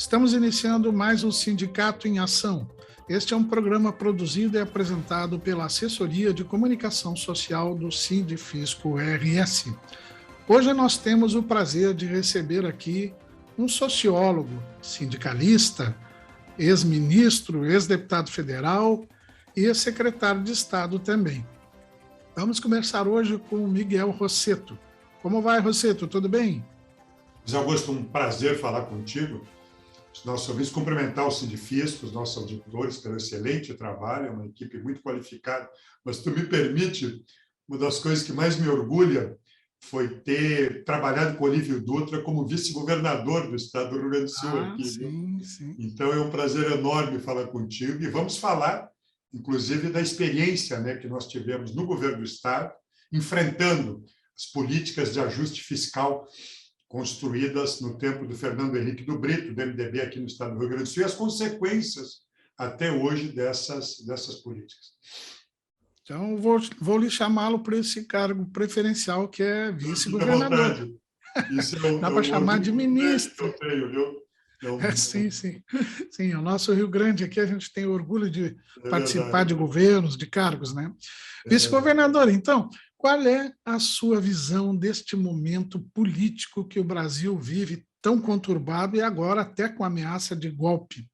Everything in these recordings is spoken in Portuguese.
Estamos iniciando mais um Sindicato em Ação. Este é um programa produzido e apresentado pela Assessoria de Comunicação Social do Sindifisco-RS. Hoje nós temos o prazer de receber aqui um sociólogo, sindicalista, ex-ministro, ex-deputado federal e ex-secretário de Estado também. Vamos conversar hoje com o Miguel Rossetto. Como vai, Rossetto? Tudo bem? José Augusto, um prazer falar contigo. Os nossos ouvintes, cumprimentar os sindifiscos, os nossos auditores, pelo excelente trabalho, é uma equipe muito qualificada. Mas, se tu me permite, uma das coisas que mais me orgulha foi ter trabalhado com Olívio Dutra como vice-governador do estado do Rio Grande do Sul. Aqui, sim. Então, é um prazer enorme falar contigo e vamos falar, inclusive, da experiência, né, que nós tivemos no governo do estado, enfrentando as políticas de ajuste fiscal construídas no tempo do Fernando Henrique do Brito, do MDB aqui no estado do Rio Grande do Sul, e as consequências até hoje dessas políticas. Então, vou lhe chamá-lo para esse cargo preferencial, que é vice-governador. Isso Dá para chamar de ministro. Que eu tenho, viu? Sim. Sim, o nosso Rio Grande aqui, a gente tem orgulho de participar verdade. de governos, de cargos, né? Vice-governador, então, qual é a sua visão deste momento político que o Brasil vive tão conturbado e agora até com ameaça de golpe?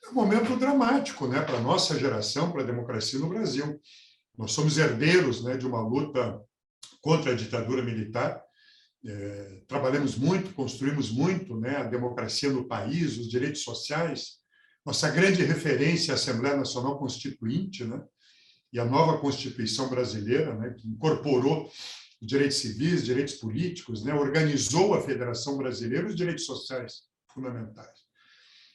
É um momento dramático, né, para a nossa geração, para a democracia no Brasil. Nós somos herdeiros, né, de uma luta contra a ditadura militar. Trabalhamos muito, construímos muito, né, a democracia no país, os direitos sociais. Nossa grande referência é a Assembleia Nacional Constituinte, né, e a nova Constituição brasileira, né, que incorporou os direitos civis, direitos políticos, né, organizou a Federação Brasileira e os direitos sociais fundamentais.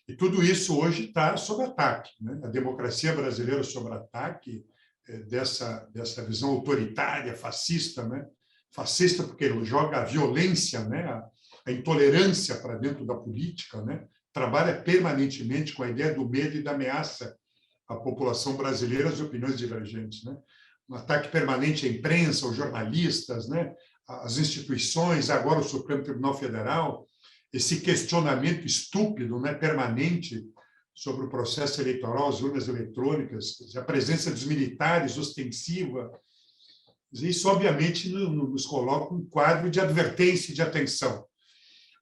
E tudo isso hoje está sob ataque, né? A democracia brasileira sob ataque dessa visão autoritária, fascista, né? Fascista porque joga a violência, né? A intolerância para dentro da política, né? Trabalha permanentemente com a ideia do medo e da ameaça à população brasileira, às opiniões divergentes, né? Um ataque permanente à imprensa, aos jornalistas, né? Às instituições, agora o Supremo Tribunal Federal, esse questionamento estúpido, né, permanente sobre o processo eleitoral, as urnas eletrônicas, a presença dos militares ostensiva, isso obviamente nos coloca um quadro de advertência e de atenção.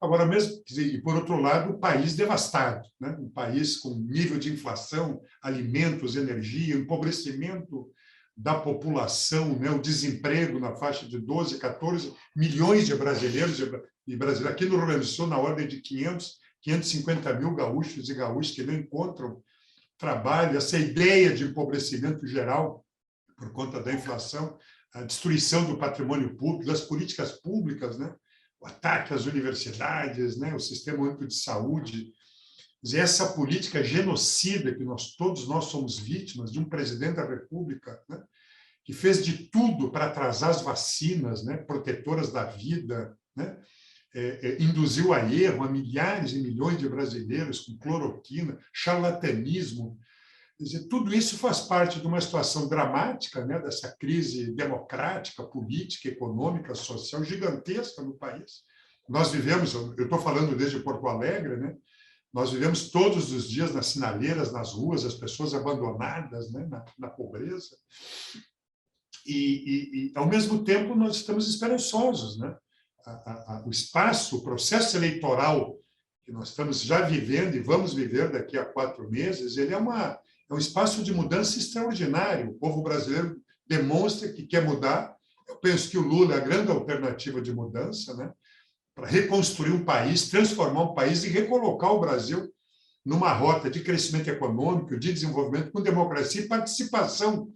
Agora mesmo, e por outro lado, o país devastado, né? Um país com nível de inflação, alimentos, energia, empobrecimento da população, né? O desemprego na faixa de 12, 14 milhões de brasileiros e brasileiras. Aqui no Rio Grande do Sul, na ordem de 550 mil gaúchos e gaúchas que não encontram trabalho, essa ideia de empobrecimento geral por conta da inflação, a destruição do patrimônio público, das políticas públicas, né? O ataque às universidades, né? O sistema único de saúde. Essa política genocida que todos nós somos vítimas de um presidente da República, né, que fez de tudo para atrasar as vacinas, né, protetoras da vida, né, induziu a erro a milhares e milhões de brasileiros com cloroquina, charlatanismo. Quer dizer, tudo isso faz parte de uma situação dramática, né, dessa crise democrática, política, econômica, social gigantesca no país. Nós vivemos, eu estou falando desde Porto Alegre, né, nós vivemos todos os dias nas sinaleiras, nas ruas, as pessoas abandonadas, né, na pobreza. E, ao mesmo tempo, nós estamos esperançosos, né? O espaço, o processo eleitoral que nós estamos já vivendo e vamos viver daqui a 4 meses, ele é um espaço de mudança extraordinário. O povo brasileiro demonstra que quer mudar. Eu penso que o Lula é a grande alternativa de mudança, né? Para reconstruir um país, transformar um país e recolocar o Brasil numa rota de crescimento econômico, de desenvolvimento, com democracia e participação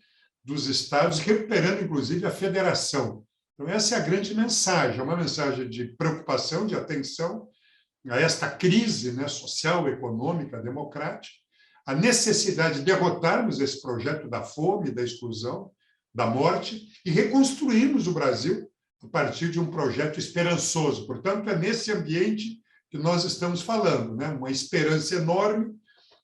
dos estados, recuperando, inclusive, a federação. Então, essa é a grande mensagem, é uma mensagem de preocupação, de atenção a esta crise, né, social, econômica, democrática, a necessidade de derrotarmos esse projeto da fome, da exclusão, da morte, e reconstruirmos o Brasil a partir de um projeto esperançoso. Portanto, é nesse ambiente que nós estamos falando, né? Uma esperança enorme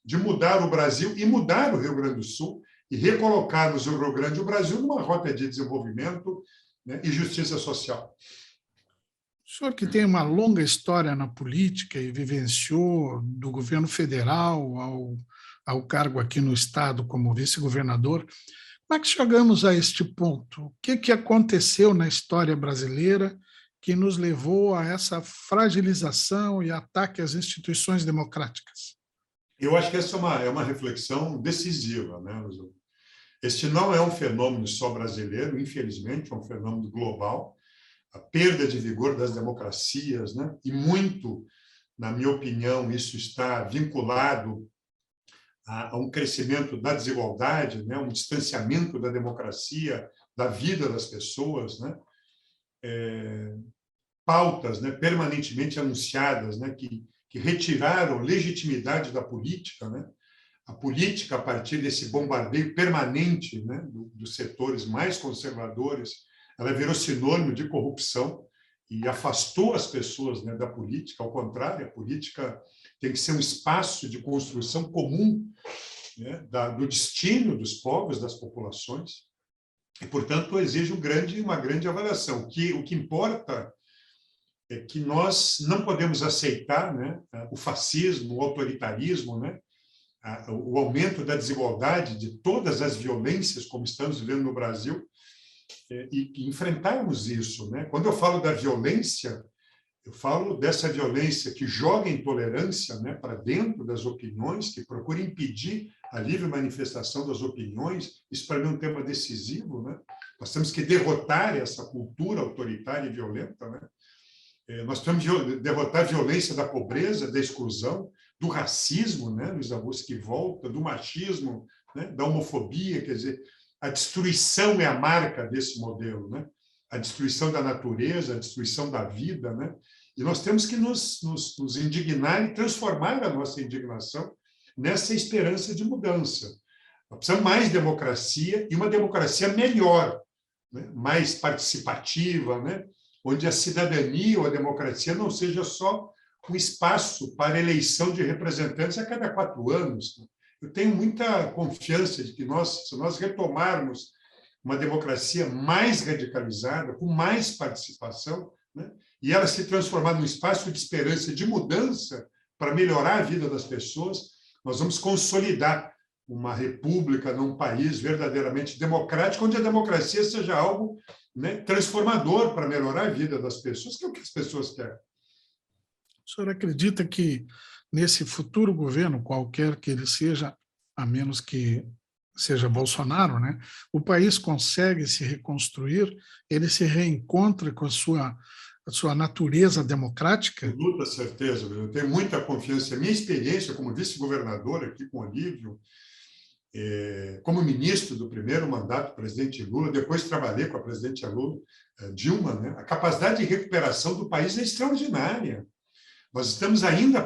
de mudar o Brasil e mudar o Rio Grande do Sul e recolocarmos o Rio Grande e o Brasil numa rota de desenvolvimento, né, e justiça social. O senhor que tem uma longa história na política e vivenciou do governo federal ao cargo aqui no Estado como vice-governador, como é que chegamos a este ponto? O que aconteceu na história brasileira que nos levou a essa fragilização e ataque às instituições democráticas? Eu acho que essa é uma reflexão decisiva, né, Luzão? Este não é um fenômeno só brasileiro, infelizmente, é um fenômeno global. A perda de vigor das democracias, né? E muito, na minha opinião, isso está vinculado a um crescimento da desigualdade, né? Um distanciamento da democracia, da vida das pessoas, né? Pautas, né, permanentemente anunciadas, né, que retiraram legitimidade da política, né? A política, a partir desse bombardeio permanente, né, dos setores mais conservadores, ela virou sinônimo de corrupção e afastou as pessoas, né, da política. Ao contrário, a política tem que ser um espaço de construção comum, né, do destino dos povos, das populações, e, portanto, exige uma grande avaliação. O que importa é que nós não podemos aceitar, né, o fascismo, o autoritarismo, né, o aumento da desigualdade, de todas as violências, como estamos vivendo no Brasil, e enfrentarmos isso, né? Quando eu falo da violência, eu falo dessa violência que joga intolerância, né, para dentro das opiniões, que procura impedir a livre manifestação das opiniões. Isso, para mim, é um tema decisivo, né? Nós temos que derrotar essa cultura autoritária e violenta, né? Nós temos que derrotar a violência da pobreza, da exclusão, do racismo, né, Luiz Augusto, que volta, do machismo, né, da homofobia. Quer dizer, a destruição é a marca desse modelo, né? A destruição da natureza, a destruição da vida, né? E nós temos que nos indignar e transformar a nossa indignação nessa esperança de mudança. Nós precisamos mais democracia e uma democracia melhor, né? Mais participativa, né? Onde a cidadania ou a democracia não seja só um espaço para eleição de representantes a cada 4 anos. Eu tenho muita confiança de que se nós retomarmos uma democracia mais radicalizada, com mais participação, né, e ela se transformar num espaço de esperança, de mudança, para melhorar a vida das pessoas, nós vamos consolidar uma república num país verdadeiramente democrático, onde a democracia seja algo, né, transformador para melhorar a vida das pessoas, que é o que as pessoas querem. O senhor acredita que nesse futuro governo, qualquer que ele seja, a menos que seja Bolsonaro, né, o país consegue se reconstruir, ele se reencontra com a sua natureza democrática? Com muita certeza, eu tenho muita confiança. A minha experiência como vice-governador aqui com o Olívio, como ministro do primeiro mandato do presidente Lula, depois trabalhei com a presidente Dilma, né, a capacidade de recuperação do país é extraordinária. Nós ainda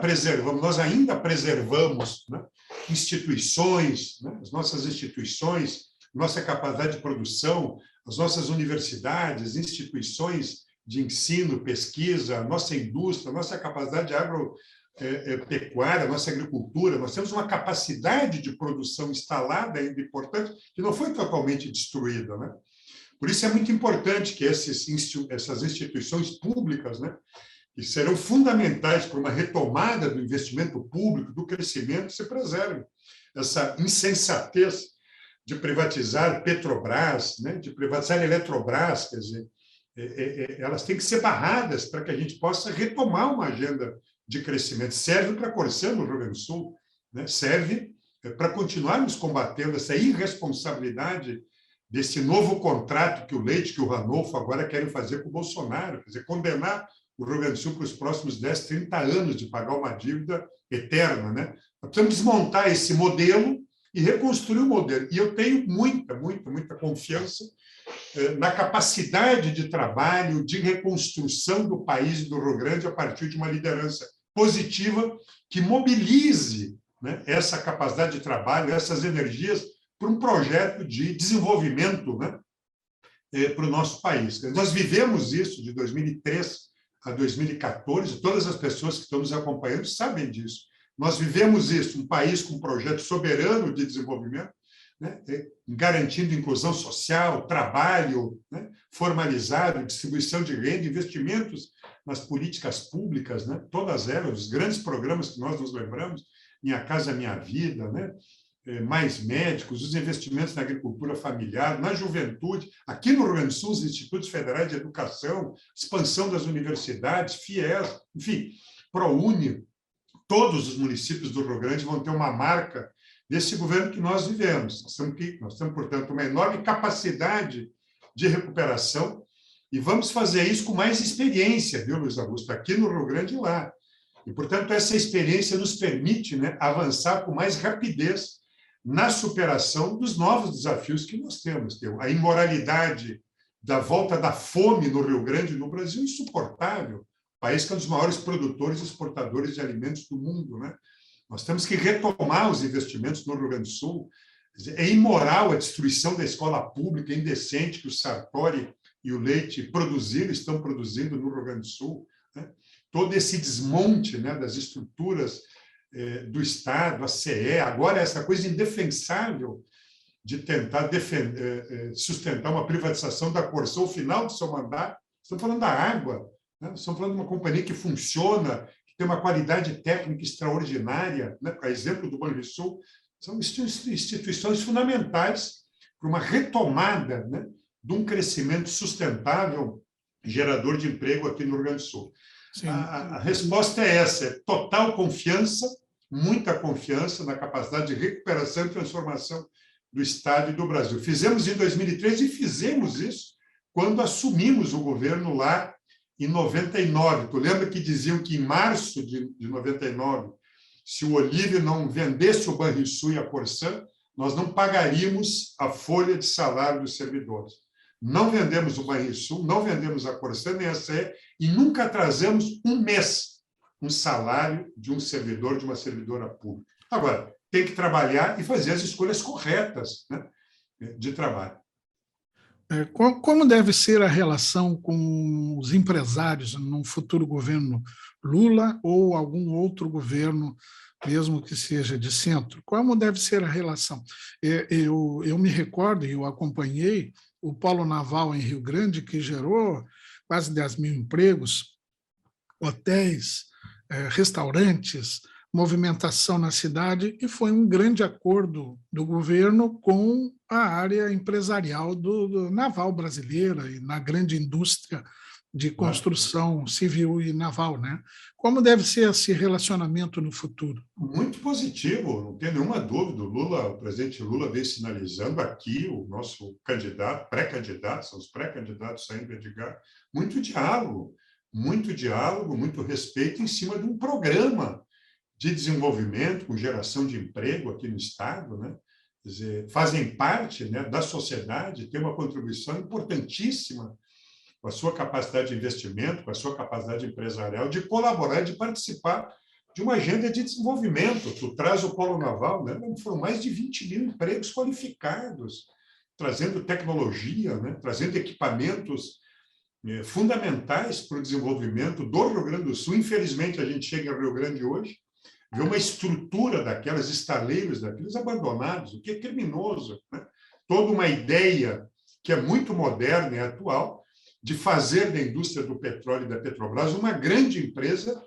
preservamos, né, instituições, né, as nossas instituições, nossa capacidade de produção, as nossas universidades, instituições de ensino, pesquisa, nossa indústria, nossa capacidade agropecuária, nossa agricultura. Nós temos uma capacidade de produção instalada ainda importante, que não foi totalmente destruída, né? Por isso é muito importante que essas instituições públicas, né, que serão fundamentais para uma retomada do investimento público, do crescimento, se preservem. Essa insensatez de privatizar Petrobras, né, de privatizar Eletrobras, quer dizer, elas têm que ser barradas para que a gente possa retomar uma agenda de crescimento. Serve para a Corsã, no Rio Grande do Sul, né, serve para continuarmos combatendo essa irresponsabilidade desse novo contrato que o Leite, que o Ranolfo agora querem fazer com o Bolsonaro, quer dizer, condenar o Rio Grande do Sul para os próximos 10, 30 anos de pagar uma dívida eterna, né? Nós precisamos desmontar esse modelo e reconstruir o modelo. E eu tenho muita confiança na capacidade de trabalho, de reconstrução do país e do Rio Grande a partir de uma liderança positiva que mobilize, né, essa capacidade de trabalho, essas energias para um projeto de desenvolvimento, né, para o nosso país. Nós vivemos isso de 2003 a 2014, todas as pessoas que estão nos acompanhando sabem disso. Nós vivemos isso, um país com um projeto soberano de desenvolvimento, né, garantindo inclusão social, trabalho, né, formalizado, distribuição de renda, investimentos nas políticas públicas, né, todas elas, os grandes programas que nós nos lembramos, Minha Casa Minha Vida, né, mais médicos, os investimentos na agricultura familiar, na juventude, aqui no Rio Grande do Sul, os institutos federais de educação, expansão das universidades, FIES, enfim, ProUni, todos os municípios do Rio Grande vão ter uma marca desse governo que nós vivemos. Nós temos, portanto, uma enorme capacidade de recuperação e vamos fazer isso com mais experiência, viu, Luiz Augusto, aqui no Rio Grande e lá. E, portanto, essa experiência nos permite, né, avançar com mais rapidez na superação dos novos desafios que nós temos. A imoralidade da volta da fome no Rio Grande e no Brasil é insuportável. O país que é um dos maiores produtores e exportadores de alimentos do mundo, né? Nós temos que retomar os investimentos no Rio Grande do Sul. É imoral a destruição da escola pública, indecente, que o Sartori e o Leite estão produzindo no Rio Grande do Sul, né? Todo esse desmonte, né, das estruturas do Estado, a CE, agora essa coisa indefensável de tentar sustentar uma privatização da Corsan ao final do seu mandato. Estamos falando da água, né? Estamos falando de uma companhia que funciona, que tem uma qualidade técnica extraordinária, né? A exemplo do Banrisul, são instituições fundamentais para uma retomada, né, de um crescimento sustentável, gerador de emprego aqui no Rio Grande do Sul. A resposta é essa, é total confiança, muita confiança na capacidade de recuperação e transformação do Estado e do Brasil. Fizemos em 2013 e fizemos isso quando assumimos o governo lá em 99. Tu lembra que diziam que em março de 99, se o Olívio não vendesse o Banrisul e a Corsan, nós não pagaríamos a folha de salário dos servidores. Não vendemos o Banrisul, não vendemos a Corsan nem a CE e nunca trazemos um mês um salário de um servidor, de uma servidora pública. Agora, tem que trabalhar e fazer as escolhas corretas, né, de trabalho. Como deve ser a relação com os empresários num futuro governo Lula ou algum outro governo, mesmo que seja de centro? Como deve ser a relação? Eu me recordo, e eu acompanhei o Polo Naval em Rio Grande, que gerou quase 10 mil empregos, hotéis, restaurantes, movimentação na cidade, e foi um grande acordo do governo com a área empresarial do naval brasileira e na grande indústria de construção civil e naval, né? Como deve ser esse relacionamento no futuro? Muito positivo, não tem nenhuma dúvida. O presidente Lula vem sinalizando aqui, o nosso candidato, pré-candidato, são os pré-candidatos saindo de Edgar, muito diálogo, muito respeito em cima de um programa de desenvolvimento, com geração de emprego aqui no Estado, né? Quer dizer, fazem parte, né, da sociedade, têm uma contribuição importantíssima com a sua capacidade de investimento, com a sua capacidade empresarial, de colaborar, de participar de uma agenda de desenvolvimento. Tu traz o Polo Naval, né? Foram mais de 20 mil empregos qualificados, trazendo tecnologia, né? Trazendo equipamentos fundamentais para o desenvolvimento do Rio Grande do Sul. Infelizmente, a gente chega ao Rio Grande hoje, vê uma estrutura daquelas, estaleiros daqueles abandonados, o que é criminoso, né? Toda uma ideia que é muito moderna e atual de fazer da indústria do petróleo e da Petrobras uma grande empresa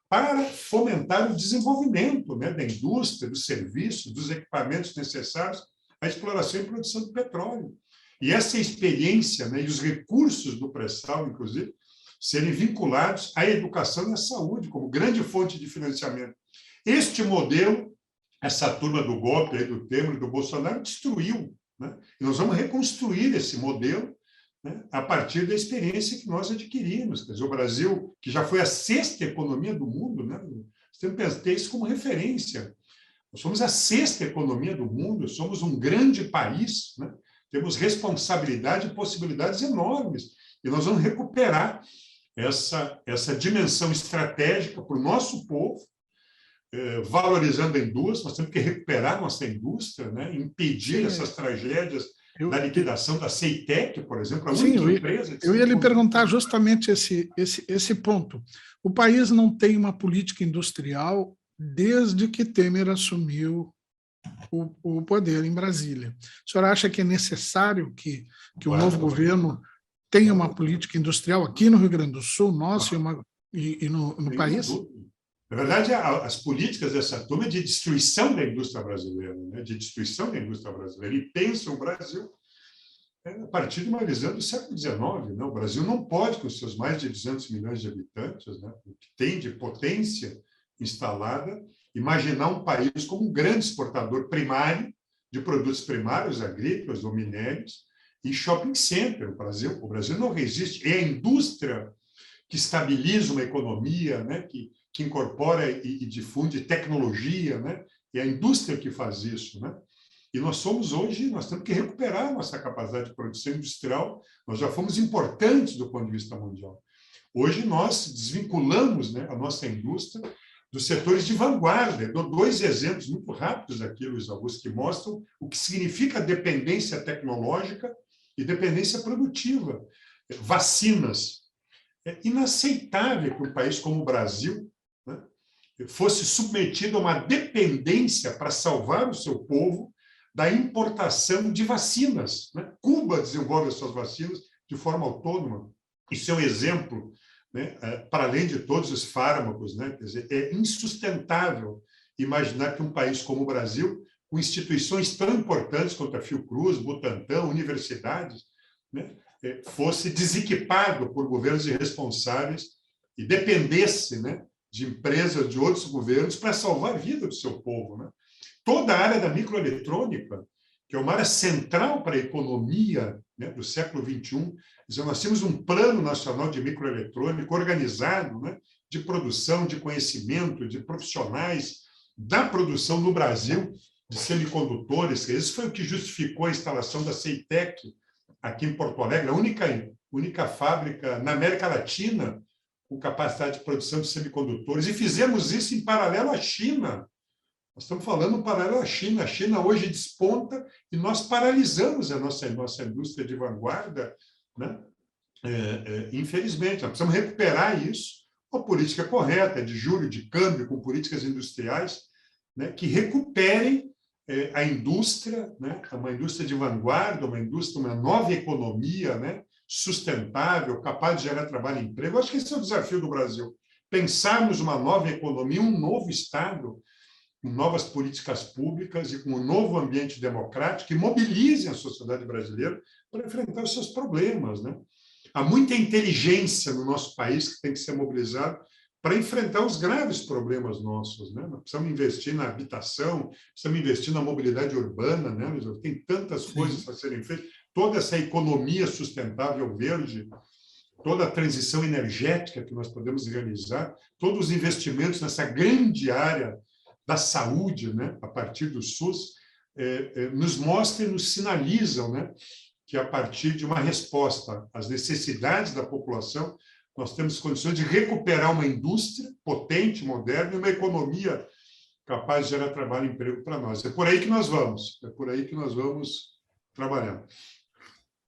para fomentar o desenvolvimento, né, da indústria, dos serviços, dos equipamentos necessários à exploração e produção do petróleo. E essa experiência, né, e os recursos do pré-sal, inclusive, serem vinculados à educação e à saúde como grande fonte de financiamento. Este modelo, essa turma do golpe, aí, do Temer e do Bolsonaro, destruiu, né? E nós vamos reconstruir esse modelo, né, a partir da experiência que nós adquirimos. Quer dizer, o Brasil, que já foi a 6ª economia do mundo, né? Você tem que ter isso como referência. Nós somos a 6ª economia do mundo, somos um grande país, né? Temos responsabilidade e possibilidades enormes. E nós vamos recuperar essa dimensão estratégica para o nosso povo, valorizando a indústria. Nós temos que recuperar nossa indústria, né? Impedir essas tragédias da liquidação da Ceitec, por exemplo, a única empresa... Eu ia lhe perguntar justamente esse ponto. O país não tem uma política industrial desde que Temer assumiu o poder em Brasília. O senhor acha que é necessário que o novo governo tenha uma política industrial aqui no Rio Grande do Sul, nosso, e no país? Na verdade, as políticas dessa turma é de destruição da indústria brasileira, né? De destruição da indústria brasileira. E pensam o Brasil a partir de uma visão do século XIX. Né? O Brasil não pode, com seus mais de 200 milhões de habitantes, né? O que tem de potência instalada, imaginar um país como um grande exportador primário de produtos primários, agrícolas ou minérios, e shopping center. O Brasil não resiste. É a indústria que estabiliza uma economia, né? que incorpora e difunde tecnologia, né? É a indústria que faz isso, né? E nós temos que recuperar nossa capacidade de produção industrial. Nós já fomos importantes do ponto de vista mundial. Hoje nós desvinculamos, né, a nossa indústria dos setores de vanguarda. Eu dou 2 exemplos muito rápidos aqui, Luiz Augusto, que mostram o que significa dependência tecnológica e dependência produtiva. Vacinas. É inaceitável que um país como o Brasil, né, fosse submetido a uma dependência para salvar o seu povo da importação de vacinas. Né? Cuba desenvolve as suas vacinas de forma autônoma. Isso é um exemplo, né, para além de todos os fármacos. Né? Quer dizer, é insustentável imaginar que um país como o Brasil, com instituições tão importantes quanto a Fiocruz, Butantan, universidades, né, fosse desequipado por governos irresponsáveis e dependesse, né, de empresas de outros governos para salvar a vida do seu povo. Né? Toda a área da microeletrônica, que é uma área central para a economia, né, do século XXI, nós temos um plano nacional de microeletrônica organizado, né, de produção, de conhecimento, de profissionais da produção no Brasil de semicondutores. Isso foi o que justificou a instalação da Ceitec aqui em Porto Alegre, a única fábrica na América Latina com capacidade de produção de semicondutores. E fizemos isso em paralelo à China. Nós estamos falando em paralelo à China. A China hoje desponta e nós paralisamos a nossa indústria de vanguarda, né? Infelizmente, nós precisamos recuperar isso com a política correta, de juro, de câmbio, com políticas industriais, né, que recuperem a indústria, né, uma indústria de vanguarda, uma nova economia, né, sustentável, capaz de gerar trabalho e emprego. Eu acho que esse é o desafio do Brasil. Pensarmos uma nova economia, um novo Estado, com novas políticas públicas e com um novo ambiente democrático que mobilizem a sociedade brasileira para enfrentar os seus problemas. Né? Há muita inteligência no nosso país que tem que ser mobilizada para enfrentar os graves problemas nossos. Né? Nós precisamos investir na habitação, precisamos investir na mobilidade urbana. Né? Tem tantas coisas a serem feitas. Toda essa economia sustentável verde, toda a transição energética que nós podemos realizar, todos os investimentos nessa grande área da saúde, né, a partir do SUS, nos mostram e nos sinalizam, né, que a partir de uma resposta às necessidades da população, nós temos condições de recuperar uma indústria potente, moderna, e uma economia capaz de gerar trabalho e emprego para nós. É por aí que nós vamos, trabalhando.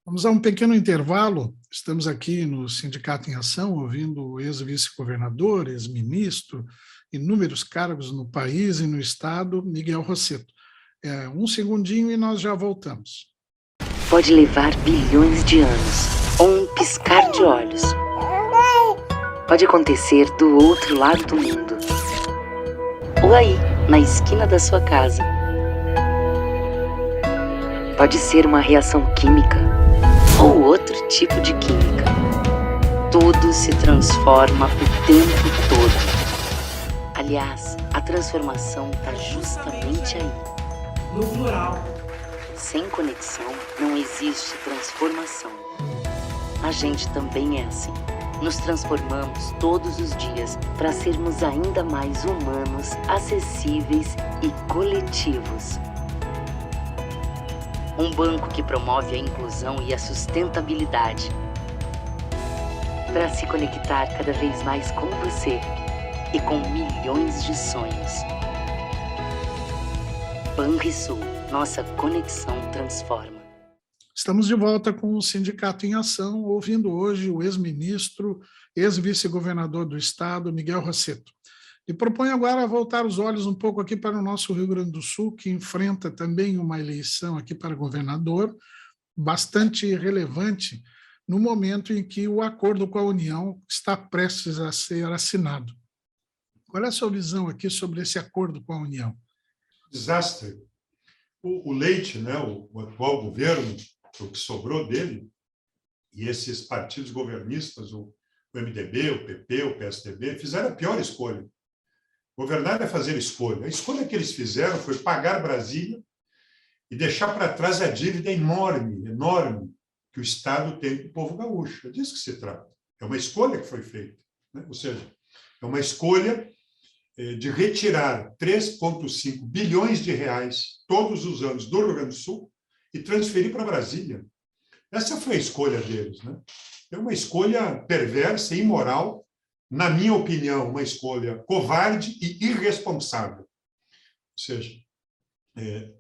Vamos a um pequeno intervalo. Estamos aqui no Sindicato em Ação, ouvindo o ex-vice-governador, ex-ministro, inúmeros cargos no país e no Estado, Miguel Rosseto. Um segundinho e nós já voltamos. Pode levar bilhões de anos, ou um piscar de olhos. Pode acontecer do outro lado do mundo. Ou aí, na esquina da sua casa. Pode ser uma reação química, ou outro tipo de química. Tudo se transforma o tempo todo. Aliás, a transformação está justamente aí. No plural. Sem conexão, não existe transformação. A gente também é assim. Nos transformamos todos os dias para sermos ainda mais humanos, acessíveis e coletivos. Um banco que promove a inclusão e a sustentabilidade. Para se conectar cada vez mais com você e com milhões de sonhos. Banrisul, nossa conexão transforma. Estamos de volta com o Sindicato em Ação, ouvindo hoje o ex-ministro, ex-vice-governador do Estado, Miguel Rosseto. E proponho agora voltar os olhos um pouco aqui para o nosso Rio Grande do Sul, que enfrenta também uma eleição aqui para governador, bastante relevante, no momento em que o acordo com a União está prestes a ser assinado. Qual é a sua visão aqui sobre esse acordo com a União? Desastre. O Leite, né, o atual governo, o que sobrou dele, e esses partidos governistas, o MDB, o PP, o PSDB, fizeram a pior escolha. Governar é fazer escolha. A escolha que eles fizeram foi pagar Brasília e deixar para trás a dívida enorme, enorme, que o Estado tem com o povo gaúcho. É disso que se trata. É uma escolha que foi feita, né? Ou seja, é uma escolha de retirar 3,5 bilhões de reais todos os anos do Rio Grande do Sul e transferir para Brasília. Essa foi a escolha deles, né? É uma escolha perversa e imoral, na minha opinião, uma escolha covarde e irresponsável. Ou seja,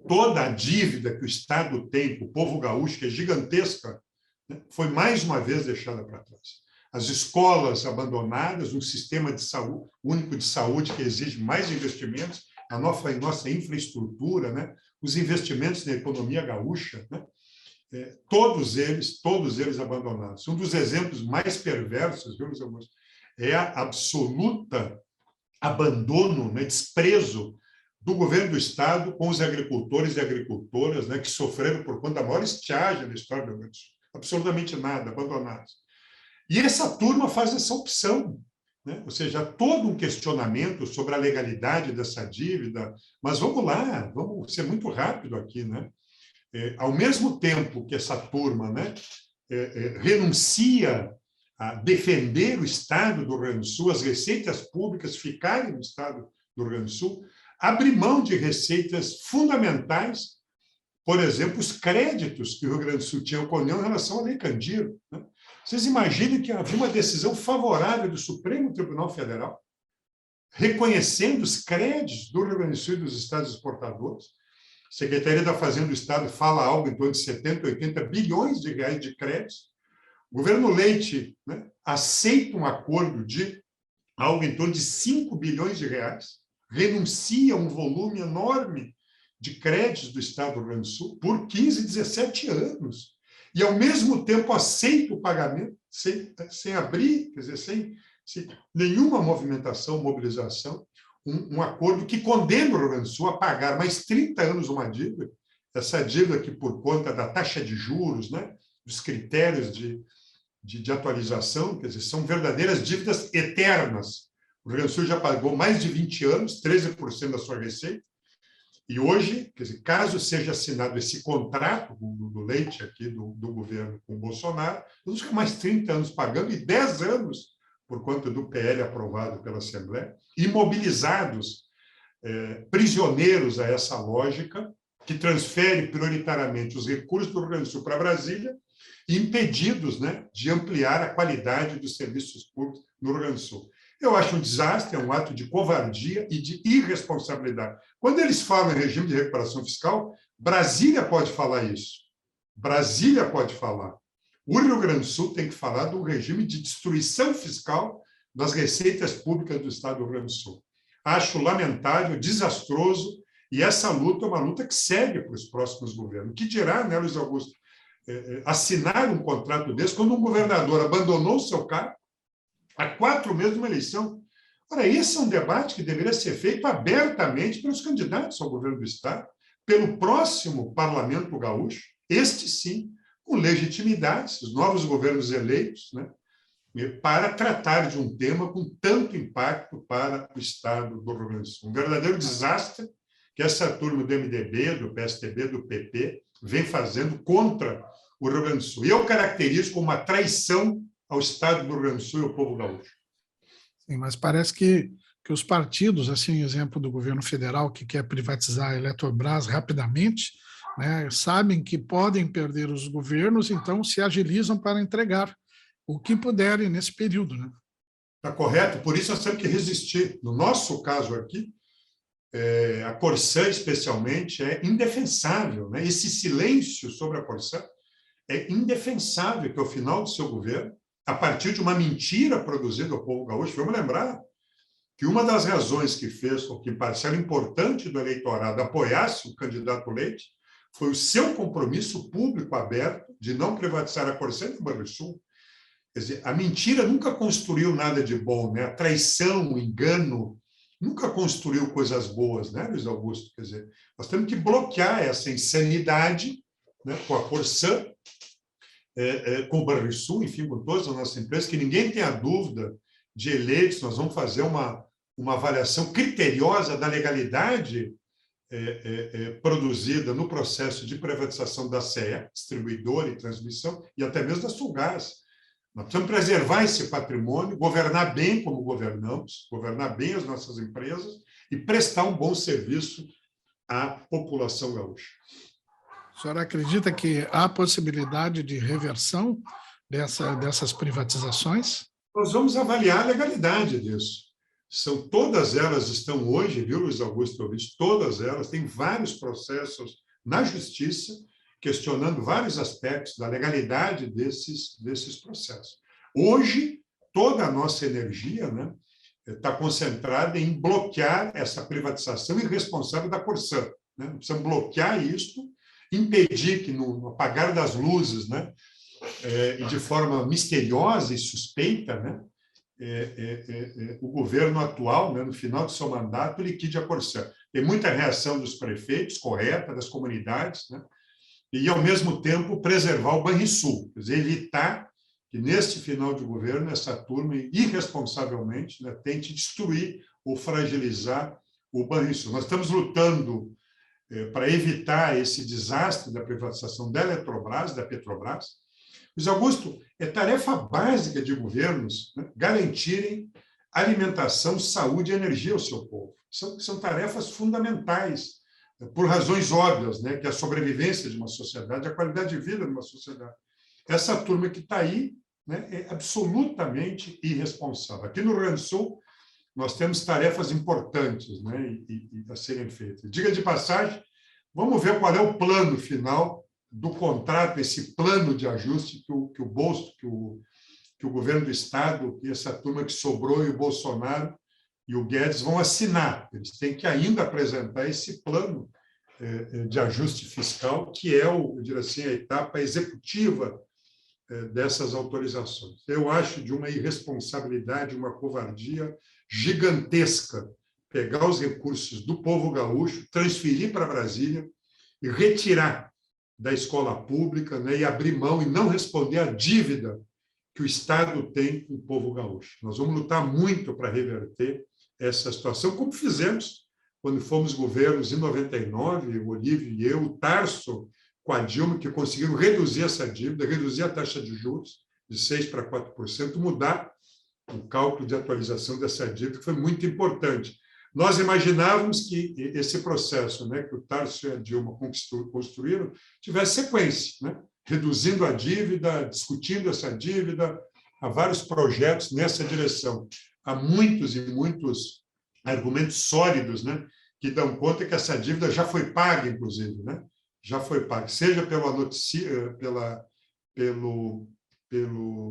toda a dívida que o Estado tem com o povo gaúcho, que é gigantesca, né, foi mais uma vez deixada para trás. As escolas abandonadas, um sistema de saúde, único de saúde que exige mais investimentos, a nossa infraestrutura, né, os investimentos na economia gaúcha, né, todos eles abandonados. Um dos exemplos mais perversos, viu, meus amigos, é a absoluta abandono, né, desprezo do governo do Estado com os agricultores e agricultoras, né, que sofreram por conta da maior estiagem da história do Rio Grande do Sul. Absolutamente nada, abandonados. E essa turma faz essa opção, né? Ou seja, há todo um questionamento sobre a legalidade dessa dívida, mas vamos lá, vamos ser muito rápido aqui, né? Ao mesmo tempo que essa turma, né, renuncia a defender o Estado do Rio Grande do Sul, as receitas públicas ficarem no Estado do Rio Grande do Sul, abre mão de receitas fundamentais, por exemplo, os créditos que o Rio Grande do Sul tinha com a União em relação à Lei Candir, né? Vocês imaginem que havia uma decisão favorável do Supremo Tribunal Federal, reconhecendo os créditos do Rio Grande do Sul e dos estados exportadores. A Secretaria da Fazenda do Estado fala algo em torno de 70, 80 bilhões de reais de créditos. O governo Leite, né, aceita um acordo de algo em torno de 5 bilhões de reais, renuncia a um volume enorme de créditos do Estado do Rio Grande do Sul por 15, 17 anos. E, ao mesmo tempo, aceita o pagamento sem abrir, quer dizer, sem nenhuma movimentação, mobilização, um acordo que condena o Rio Grande do Sul a pagar mais 30 anos uma dívida, essa dívida que, por conta da taxa de juros, né, dos critérios de atualização, quer dizer, são verdadeiras dívidas eternas. O Rio Grande do Sul já pagou mais de 20 anos, 13% da sua receita, e hoje, quer dizer, caso seja assinado esse contrato do Leite aqui, do governo com o Bolsonaro, vamos ficar mais 30 anos pagando e 10 anos, por conta do PL aprovado pela Assembleia, imobilizados, prisioneiros a essa lógica, que transfere prioritariamente os recursos do Rio Grande do Sul para Brasília, e impedidos, né, de ampliar a qualidade dos serviços públicos no Rio Grande do Sul. Eu acho um desastre, é um ato de covardia e de irresponsabilidade. Quando eles falam em regime de recuperação fiscal, Brasília pode falar isso. Brasília pode falar. O Rio Grande do Sul tem que falar do regime de destruição fiscal das receitas públicas do Estado do Rio Grande do Sul. Acho lamentável, desastroso, e essa luta é uma luta que segue para os próximos governos. O que dirá, né, Luiz Augusto, assinar um contrato desse quando um governador abandonou o seu cargo há 4 meses de uma eleição? Ora, esse é um debate que deveria ser feito abertamente pelos candidatos ao governo do Estado, pelo próximo Parlamento Gaúcho, este sim, com legitimidade, os novos governos eleitos, né, para tratar de um tema com tanto impacto para o Estado do Rio Grande do Sul. Um verdadeiro desastre que essa turma do MDB, do PSDB, do PP, vem fazendo contra o Rio Grande do Sul. E eu caracterizo como uma traição ao Estado do Rio Grande do Sul e ao povo gaúcho. Sim, mas parece que os partidos, assim, exemplo do governo federal que quer privatizar a Eletrobras rapidamente, né, sabem que podem perder os governos, então se agilizam para entregar o que puderem nesse período, né? Está correto, por isso nós temos que resistir. No nosso caso aqui, a Corsã, especialmente, é indefensável, né? Esse silêncio sobre a Corsã é indefensável, que ao final do seu governo, a partir de uma mentira produzida ao povo gaúcho, vamos lembrar, que uma das razões que fez com que parcela importante do eleitorado apoiasse o candidato Leite foi o seu compromisso público aberto de não privatizar a Corsã e o Banrisul. Quer dizer, a mentira nunca construiu nada de bom, né? A traição, o engano, nunca construiu coisas boas, né, Luiz Augusto? Quer dizer, nós temos que bloquear essa insanidade, né, com a Corsã, com o Banrisul, enfim, com todas as nossas empresas, que ninguém tenha dúvida de eleitos, nós vamos fazer uma avaliação criteriosa da legalidade produzida no processo de privatização da CE, distribuidora e transmissão, e até mesmo da Sulgás. Nós precisamos preservar esse patrimônio, governar bem como governamos, governar bem as nossas empresas e prestar um bom serviço à população gaúcha. A senhora acredita que há possibilidade de reversão dessas privatizações? Nós vamos avaliar a legalidade disso. Todas elas estão hoje, viu, Luiz Augusto Ouvinte? Todas elas têm vários processos na Justiça, questionando vários aspectos da legalidade desses processos. Hoje, toda a nossa energia, né, está concentrada em bloquear essa privatização irresponsável da Corsã. Né? Precisamos bloquear isso, impedir que, no apagar das luzes, né, e de forma misteriosa e suspeita, né, o governo atual, né, no final do seu mandato, liquide a Corsã. Tem muita reação dos prefeitos, correta, das comunidades, né, e, ao mesmo tempo, preservar o Banrisul, quer dizer, evitar que, neste final de governo, essa turma, irresponsavelmente, né, tente destruir ou fragilizar o Banrisul. Nós estamos lutando para evitar esse desastre da privatização da Eletrobras, da Petrobras. Luiz Augusto, é tarefa básica de governos, né, garantirem alimentação, saúde e energia ao seu povo. São tarefas fundamentais, por razões óbvias, né, que é a sobrevivência de uma sociedade, a qualidade de vida de uma sociedade. Essa turma que está aí, né, é absolutamente irresponsável. Aqui no Rio Grande do Sul, nós temos tarefas importantes, né, a serem feitas. Diga de passagem, vamos ver qual é o plano final do contrato, esse plano de ajuste que o governo do Estado e essa turma que sobrou e o Bolsonaro e o Guedes vão assinar. Eles têm que ainda apresentar esse plano de ajuste fiscal, que é, eu diria assim, a etapa executiva dessas autorizações. Eu acho de uma irresponsabilidade, uma covardia gigantesca pegar os recursos do povo gaúcho, transferir para Brasília e retirar da escola pública, né, e abrir mão e não responder à dívida que o Estado tem com o povo gaúcho. Nós vamos lutar muito para reverter essa situação, como fizemos quando fomos governos em 99, o Olívio e eu, o Tarso com a Dilma, que conseguiram reduzir essa dívida, reduzir a taxa de juros de 6% para 4%, mudar o cálculo de atualização dessa dívida, que foi muito importante. Nós imaginávamos que esse processo, né, que o Tarso e a Dilma construíram tivesse sequência, né? Reduzindo a dívida, discutindo essa dívida, há vários projetos nessa direção. Há muitos e muitos argumentos sólidos, né, que dão conta que essa dívida já foi paga, inclusive, né? Já foi paga, seja pelo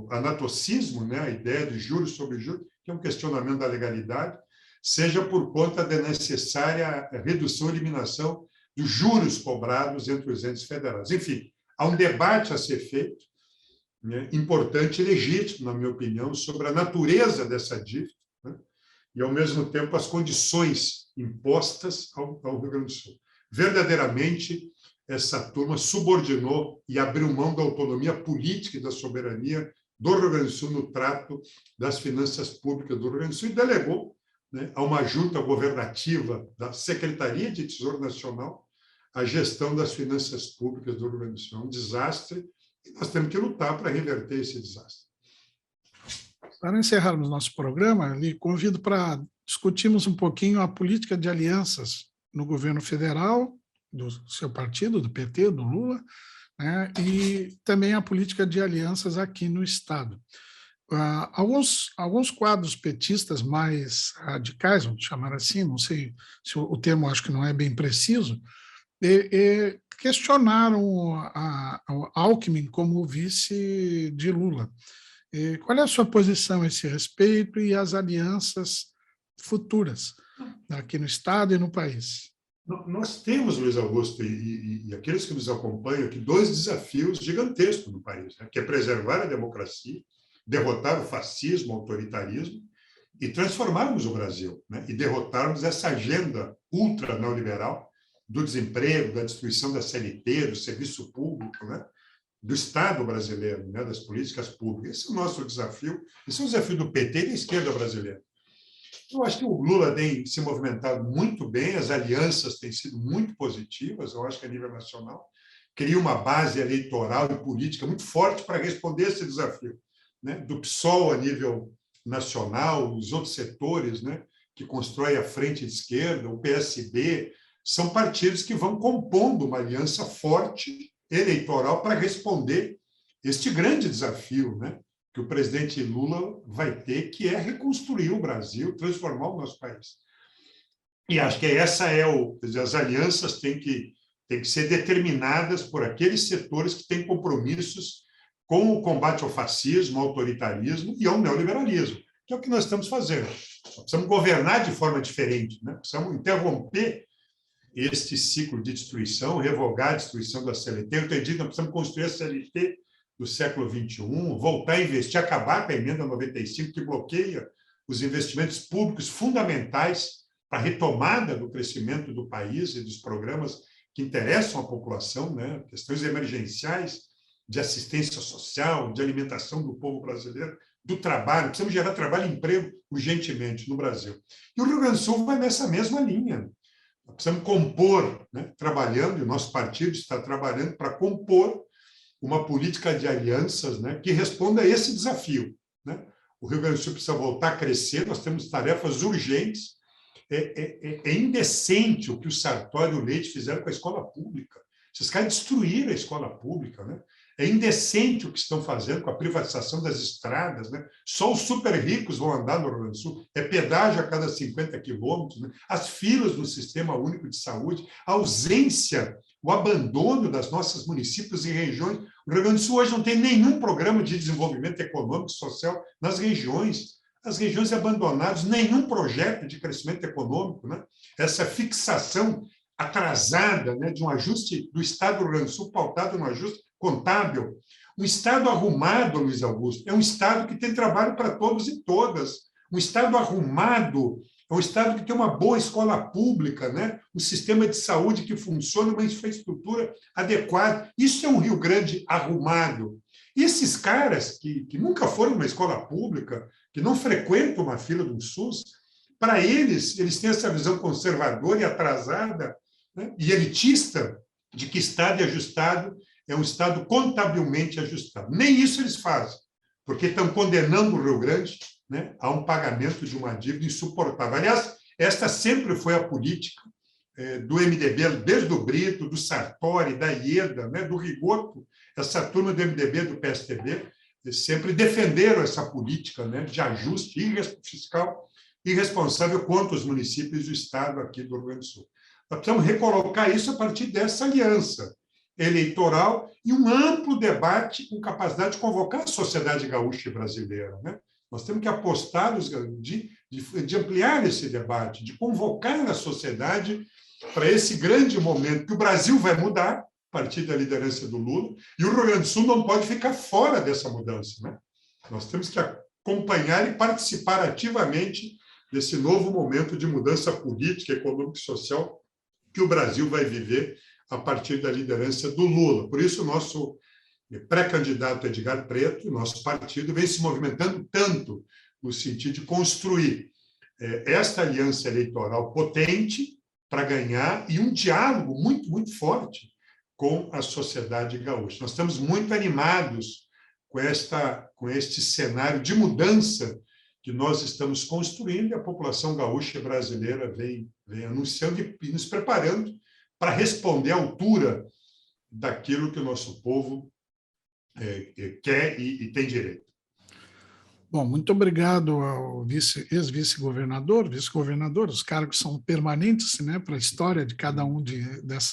anatocismo, né, a ideia de juros sobre juros, que é um questionamento da legalidade, seja por conta da necessária redução e eliminação dos juros cobrados entre os entes federados. Enfim, há um debate a ser feito, né, importante e legítimo, na minha opinião, sobre a natureza dessa dívida, né, e, ao mesmo tempo, as condições impostas ao Rio Grande do Sul. Verdadeiramente, essa turma subordinou e abriu mão da autonomia política e da soberania do Rio Grande do Sul no trato das finanças públicas do Rio Grande do Sul e delegou, né, a uma junta governativa da Secretaria de Tesouro Nacional a gestão das finanças públicas do Rio Grande do Sul. É um desastre e nós temos que lutar para reverter esse desastre. Para encerrarmos nosso programa, lhe convido para discutirmos um pouquinho a política de alianças no governo federal, do seu partido, do PT, do Lula, né, e também a política de alianças aqui no Estado. Alguns quadros petistas mais radicais, vamos chamar assim, não sei se o termo acho que não é bem preciso, questionaram o Alckmin como vice de Lula. Qual é a sua posição a esse respeito e as alianças futuras, aqui no Estado e no país? Nós temos, Luiz Augusto, e aqueles que nos acompanham aqui, dois desafios gigantescos no país, né? Que é preservar a democracia, derrotar o fascismo, o autoritarismo e transformarmos o Brasil, né? E derrotarmos essa agenda ultra neoliberal do desemprego, da destruição da CLT, do serviço público, né? Do Estado brasileiro, né? Das políticas públicas. Esse é o nosso desafio, esse é o desafio do PT e da esquerda brasileira. Eu acho que o Lula tem se movimentado muito bem, as alianças têm sido muito positivas, eu acho que a nível nacional, cria uma base eleitoral e política muito forte para responder esse desafio, né? Do PSOL a nível nacional, os outros setores, né? Que constroem a frente de esquerda, o PSB, são partidos que vão compondo uma aliança forte eleitoral para responder este grande desafio, né? Que o presidente Lula vai ter, que é reconstruir o Brasil, transformar o nosso país. E acho que as alianças têm que ser determinadas por aqueles setores que têm compromissos com o combate ao fascismo, ao autoritarismo e ao neoliberalismo, que é o que nós estamos fazendo. Nós precisamos governar de forma diferente, né? Precisamos interromper este ciclo de destruição, revogar a destruição da CLT. Eu tenho dito, nós precisamos construir a CLT do século XXI, voltar a investir, acabar com a emenda 95, que bloqueia os investimentos públicos fundamentais para a retomada do crescimento do país e dos programas que interessam à população, né? Questões emergenciais de assistência social, de alimentação do povo brasileiro, do trabalho. Precisamos gerar trabalho e emprego urgentemente no Brasil. E o Rio Grande do Sul vai nessa mesma linha. Nós precisamos compor, né? Trabalhando, e o nosso partido está trabalhando para compor uma política de alianças, né, que responda a esse desafio, né? O Rio Grande do Sul precisa voltar a crescer, nós temos tarefas urgentes. É indecente o que o Sartori e o Leite fizeram com a escola pública. Esses caras destruíram a escola pública, né? É indecente o que estão fazendo com a privatização das estradas, né? Só os super ricos vão andar no Rio Grande do Sul, é pedágio a cada 50 quilômetros, né? As filas no Sistema Único de Saúde, a ausência, o abandono das nossas municípios e regiões. O Rio Grande do Sul hoje não tem nenhum programa de desenvolvimento econômico e social nas regiões. As regiões abandonadas, nenhum projeto de crescimento econômico, né? Essa fixação atrasada, né, de um ajuste do Estado do Rio Grande do Sul pautado no ajuste contábil. Um Estado arrumado, Luiz Augusto, é um Estado que tem trabalho para todos e todas. Um Estado arrumado é um Estado que tem uma boa escola pública, né? Um sistema de saúde que funciona, uma infraestrutura adequada. Isso é um Rio Grande arrumado. E esses caras que nunca foram numa escola pública, que não frequentam uma fila do SUS, para eles têm essa visão conservadora e atrasada, né? E elitista de que Estado ajustado é um Estado contabilmente ajustado. Nem isso eles fazem, porque estão condenando o Rio Grande, né, a um pagamento de uma dívida insuportável. Aliás, esta sempre foi a política do MDB, desde o Brito, do Sartori, da Ieda, né, do Rigoto, essa turma do MDB, do PSDB, sempre defenderam essa política, né, de ajuste fiscal irresponsável contra os municípios do Estado aqui do Rio Grande do Sul. Nós precisamos recolocar isso a partir dessa aliança eleitoral e um amplo debate com capacidade de convocar a sociedade gaúcha e brasileira, né? Nós temos que apostar de ampliar esse debate, de convocar a sociedade para esse grande momento que o Brasil vai mudar a partir da liderança do Lula, e o Rio Grande do Sul não pode ficar fora dessa mudança, né? Nós temos que acompanhar e participar ativamente desse novo momento de mudança política, econômica e social que o Brasil vai viver a partir da liderança do Lula. Por isso, o nosso pré-candidato Edgar Preto, nosso partido, vem se movimentando tanto no sentido de construir esta aliança eleitoral potente para ganhar e um diálogo muito, muito forte com a sociedade gaúcha. Nós estamos muito animados com este cenário de mudança que nós estamos construindo, e a população gaúcha brasileira vem anunciando e nos preparando para responder à altura daquilo que o nosso povo quer e tem direito. Bom, muito obrigado ao ex-vice-governador, vice-governador. Os cargos são permanentes, né, para a história de cada um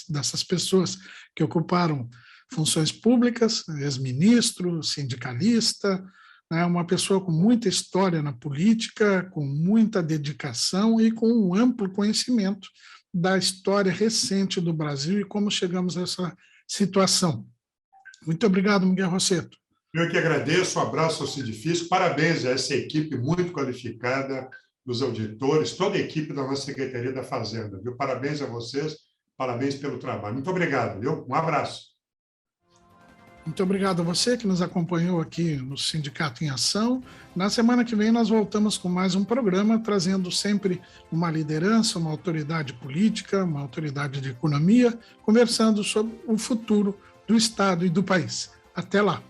dessas pessoas que ocuparam funções públicas, ex-ministro, sindicalista, né, uma pessoa com muita história na política, com muita dedicação e com um amplo conhecimento da história recente do Brasil e como chegamos a essa situação. Muito obrigado, Miguel Rosseto. Eu que agradeço, um abraço ao Sindifisco, parabéns a essa equipe muito qualificada, dos auditores, toda a equipe da nossa Secretaria da Fazenda, viu? Parabéns a vocês, parabéns pelo trabalho. Muito obrigado, viu? Um abraço. Muito obrigado a você que nos acompanhou aqui no Sindicato em Ação. Na semana que vem nós voltamos com mais um programa, trazendo sempre uma liderança, uma autoridade política, uma autoridade de economia, conversando sobre o futuro do Estado e do país. Até lá!